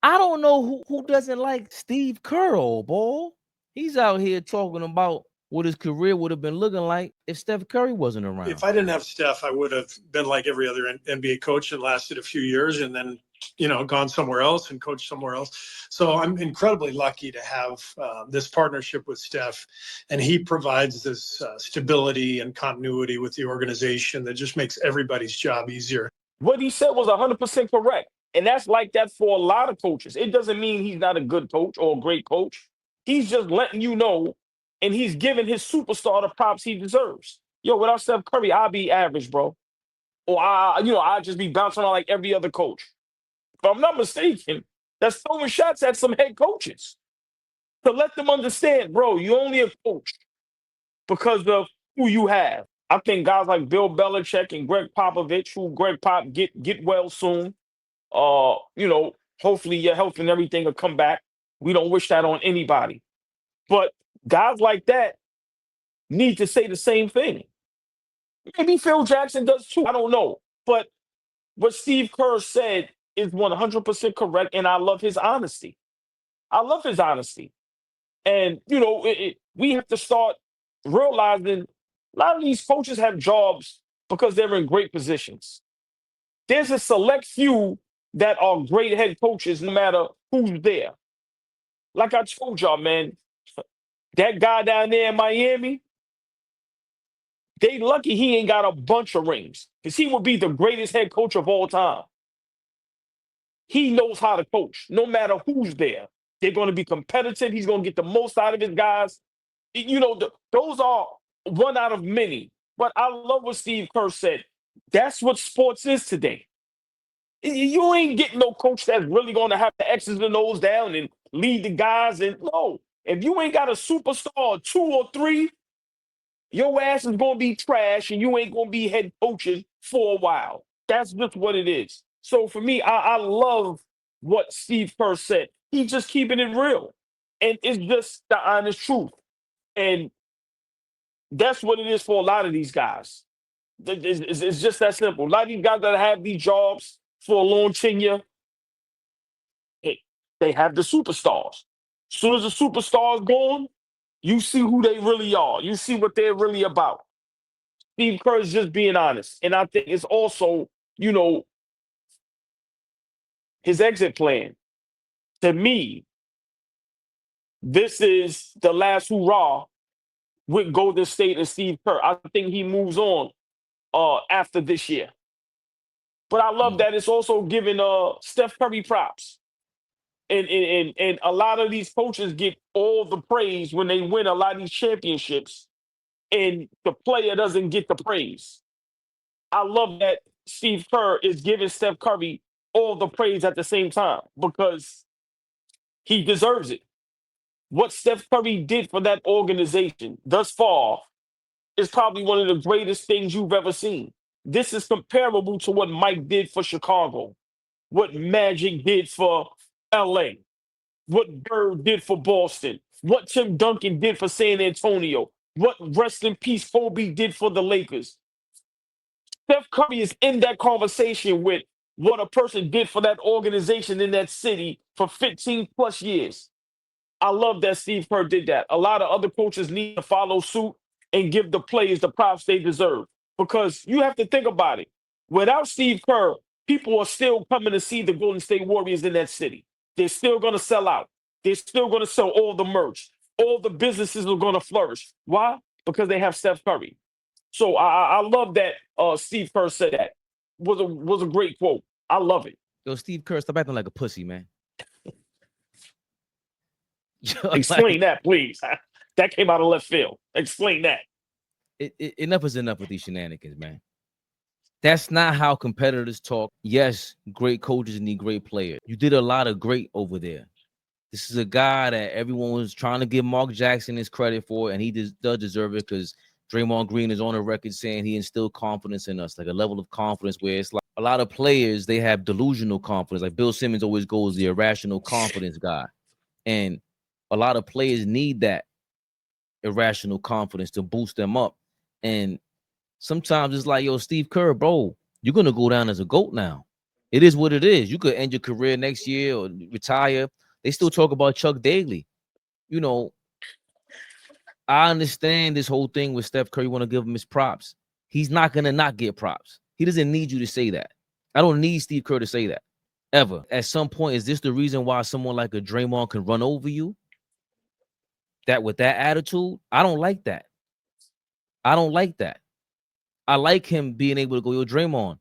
I don't know who doesn't like Steve Kerr, old boy. He's out here talking about what his career would have been looking like if Steph Curry wasn't around. If I didn't have Steph, I would have been like every other NBA coach and lasted a few years and then, gone somewhere else and coached somewhere else. So I'm incredibly lucky to have this partnership with Steph, and he provides this stability and continuity with the organization that just makes everybody's job easier. What he said was 100% correct. And that's like that for a lot of coaches. It doesn't mean he's not a good coach or a great coach. He's just letting you know, and he's giving his superstar the props he deserves. Yo, without Steph Curry, I'll be average, bro. Or I'll just be bouncing around like every other coach. If I'm not mistaken, that's throwing shots at some head coaches to let them understand, bro, you're only a coach because of who you have. I think guys like Bill Belichick and Greg Popovich, who Greg Pop get well soon. Hopefully your health and everything will come back. We don't wish that on anybody. But guys like that need to say the same thing. Maybe Phil Jackson does too. I don't know. But what Steve Kerr said is 100% correct, and I love his honesty. I love his honesty. And, we have to start realizing a lot of these coaches have jobs because they're in great positions. There's a select few that are great head coaches no matter who's there. Like I told y'all, man, that guy down there in Miami, they lucky he ain't got a bunch of rings because he would be the greatest head coach of all time. He knows how to coach no matter who's there. They're going to be competitive. He's going to get the most out of his guys. Those are one out of many. But I love what Steve Kerr said. That's what sports is today. You ain't getting no coach that's really going to have the X's and O's down and lead the guys. And no, if you ain't got a superstar, 2 or 3, your ass is going to be trash and you ain't going to be head coaching for a while. That's just what it is. So for me, I love what Steve Kerr said. He's just keeping it real. And it's just the honest truth. And that's what it is for a lot of these guys. It's just that simple. A lot of these guys that have these jobs for a long tenure, they have the superstars. As soon as the superstar is gone, you see who they really are. You see what they're really about. Steve Kerr is just being honest. And I think it's also, his exit plan. To me, this is the last hurrah with Golden State and Steve Kerr. I think he moves on after this year. But I love that it's also giving Steph Curry props. And a lot of these coaches get all the praise when they win a lot of these championships, and the player doesn't get the praise. I love that Steve Kerr is giving Steph Curry all the praise at the same time because he deserves it. What Steph Curry did for that organization thus far is probably one of the greatest things you've ever seen. This is comparable to what Mike did for Chicago, what Magic did for LA, what Bird did for Boston, what Tim Duncan did for San Antonio, what rest in peace Kobe did for the Lakers. Steph Curry is in that conversation with what a person did for that organization in that city for 15 plus years. I love that Steve Kerr did that. A lot of other coaches need to follow suit and give the players the props they deserve. Because you have to think about it. Without Steve Kerr, people are still coming to see the Golden State Warriors in that city. They're still going to sell out. They're still going to sell all the merch. All the businesses are going to flourish. Why? Because they have Steph Curry. So I love that Steve Kerr said that. Was a great quote. I love it. Yo, Steve Kerr, stop acting like a pussy, man. Explain that, please. That came out of left field. Explain that. Enough is enough with these shenanigans, man. That's not how competitors talk. Yes, great coaches need great players. You did a lot of great over there. This is a guy that everyone was trying to give Mark Jackson his credit for, and he does deserve it because Draymond Green is on the record saying he instilled confidence in us, like a level of confidence where it's like a lot of players, they have delusional confidence. Like Bill Simmons always goes the irrational confidence guy. And a lot of players need that irrational confidence to boost them up. And sometimes it's like, yo, Steve Kerr, bro, you're going to go down as a GOAT now. It is what it is. You could end your career next year or retire. They still talk about Chuck Daly. You know, I understand this whole thing with Steph Curry. Want to give him his props. He's not gonna not get props. He doesn't need you to say that. I don't need Steve Kerr to say that ever. At some point, is this the reason why someone like a Draymond can run over you? That with that attitude, I don't like that. I don't like that. I like him being able to go, yo, Draymond,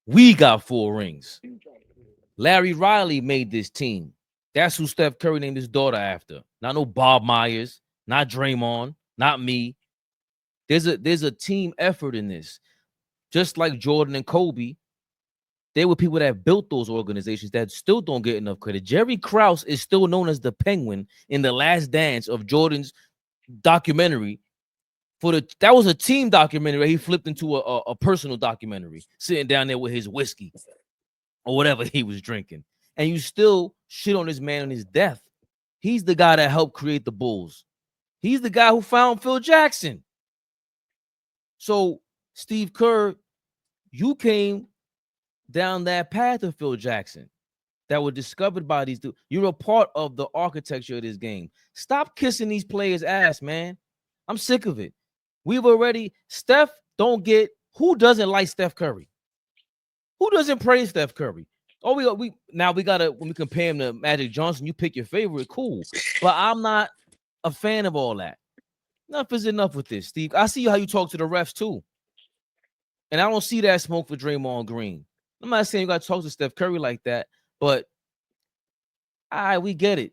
we got 4 rings. Larry Riley made this team. That's who Steph Curry named his daughter after. Not no Bob Myers, not Draymond, not me. There's a team effort in this. Just like Jordan and Kobe, they were people that built those organizations that still don't get enough credit. Jerry Krause is still known as the Penguin in The Last Dance of Jordan's documentary. That was a team documentary. He flipped into a personal documentary, sitting down there with his whiskey or whatever he was drinking. And you still shit on this man on his death. He's the guy that helped create the Bulls. He's the guy who found Phil Jackson. So, Steve Kerr, you came down that path of Phil Jackson that were discovered by these dudes. You're a part of the architecture of this game. Stop kissing these players' ass, man. I'm sick of it. Steph don't get, who doesn't like Steph Curry? Who doesn't praise Steph Curry? Oh, we gotta, when we compare him to Magic Johnson, you pick your favorite, cool. But I'm not a fan of all that. Enough is enough with this, Steve. I see how you talk to the refs too. And I don't see that smoke for Draymond Green. I'm not saying you got to talk to Steph Curry like that, but we get it.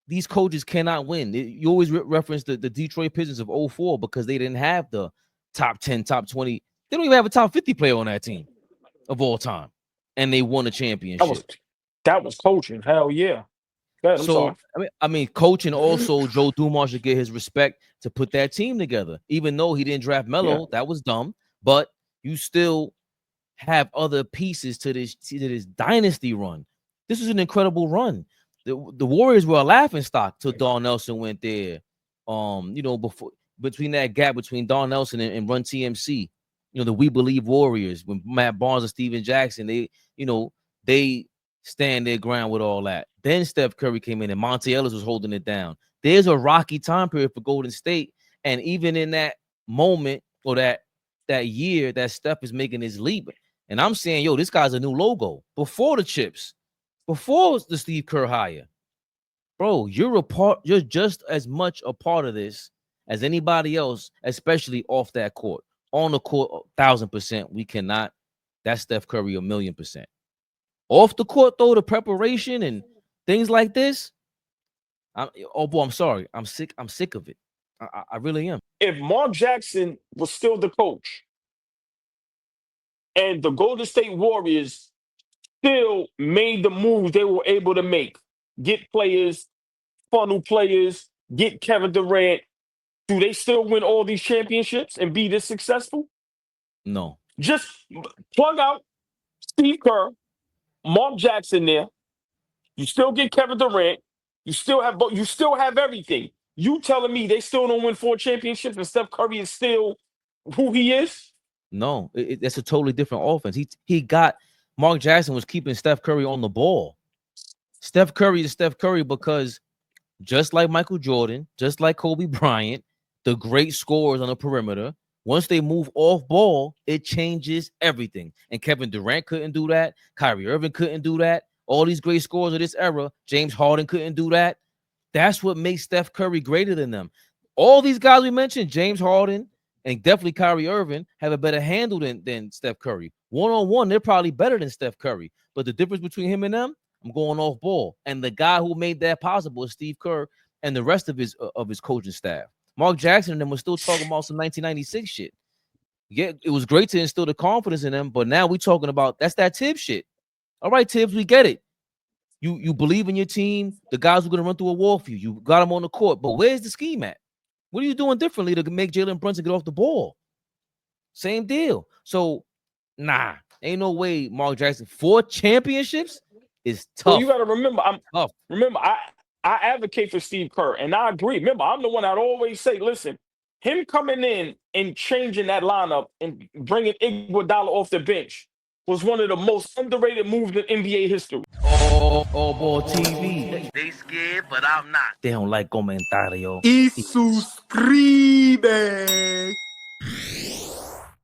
These coaches cannot win. You always reference the Detroit Pistons of 04 because they didn't have the top 10, top 20. They don't even have a top 50 player on that team of all time. And they won a championship. That was coaching. Hell yeah. I'm sorry. I mean, coaching also, Joe Dumars should get his respect to put that team together. Even though he didn't draft Melo, that was dumb. But you still have other pieces to this dynasty run. This was an incredible run. The Warriors were a laughing stock till Don Nelson went there. Between that gap between Don Nelson and Run TMC, the We Believe Warriors, when Matt Barnes and Steven Jackson, they stand their ground with all that. Then Steph Curry came in and Monte Ellis was holding it down. There's a rocky time period for Golden State. And even in that moment or that year that Steph is making his leap, and I'm saying, yo, this guy's a new logo. Before the chips, before the Steve Kerr hire, bro, you're just as much a part of this as anybody else, especially off that court. On the court, 1,000%, we cannot. That's Steph Curry, 1,000,000%. Off the court, though, the preparation and things like this. I'm sorry. I'm sick of it. I really am. If Mark Jackson was still the coach and the Golden State Warriors still made the moves they were able to make, get players, funnel players, get Kevin Durant, do they still win all these championships and be this successful? No. Just plug out Steve Kerr, Mark Jackson there. You still get Kevin Durant. You still have everything. You telling me they still don't win 4 championships and Steph Curry is still who he is? No, that's a totally different offense. Mark Jackson was keeping Steph Curry on the ball. Steph Curry is Steph Curry because just like Michael Jordan, just like Kobe Bryant, the great scorers on the perimeter, once they move off ball, it changes everything. And Kevin Durant couldn't do that. Kyrie Irving couldn't do that. All these great scorers of this era, James Harden couldn't do that. That's what makes Steph Curry greater than them. All these guys we mentioned, James Harden and definitely Kyrie Irving, have a better handle than Steph Curry. One-on-one, they're probably better than Steph Curry. But the difference between him and them, I'm going off ball. And the guy who made that possible is Steve Kerr and the rest of his coaching staff. Mark Jackson and them was still talking about some 1996 shit. Yeah, it was great to instill the confidence in them, but now we're talking about that's that Tibbs shit. All right, Tibbs, we get it. You believe in your team. The guys who are going to run through a wall for you. You got them on the court. But where's the scheme at? What are you doing differently to make Jalen Brunson get off the ball? Same deal. So, ain't no way Mark Jackson 4 championships is tough. Well, you got to remember, tough. I advocate for Steve Kerr, and I agree. Remember, I'm the one that always say, listen, him coming in and changing that lineup and bringing Iguodala off the bench was one of the most underrated moves in NBA history. AllBall TV. They scared, but I'm not. They don't like comentario. Y suscribe.